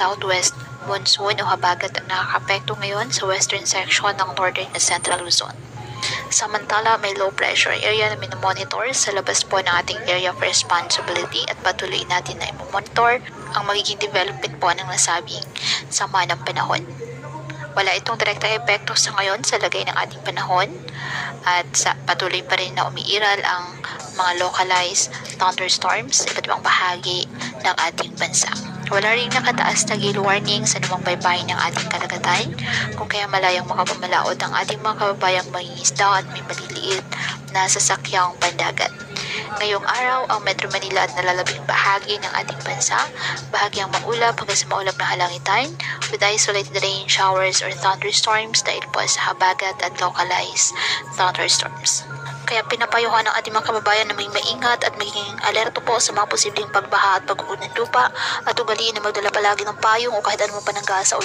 southwest monsoon o habagat ang nakakapekto ngayon sa western section ng northern at central Luzon. Samantala, may low pressure area na minomonitor sa labas po ng ating area of responsibility at patuloy natin na i-monitor ang magiging development po ng nasabing sama ng panahon. Wala itong direktang epekto sa ngayon sa lagay ng ating panahon at patuloy pa rin na umiiral ang mga localized thunderstorms sa iba't ibang bahagi ng ating bansa. Wala ring nakataas na gale warning sa anumang baybayin ng ating karagatan, kung kaya malayang makapamalaot ang ating mga kababayang mangingisda at may maliliit na sasakyang pandagat. Ngayong araw, ang Metro Manila at nalalabing bahagi ng ating bansa, bahagyang maulap hanggang sa maulap na halangitan with isolated rain showers or thunderstorms dahil po sa habagat at localized thunderstorms. Kaya pinapayuhan ng ating mga kababayan na may maingat at maging alerto po sa mga posibleng pagbaha at pag-uod ng lupa at ugaliin na magdala palagi ng payong o kahit anumang panangga sa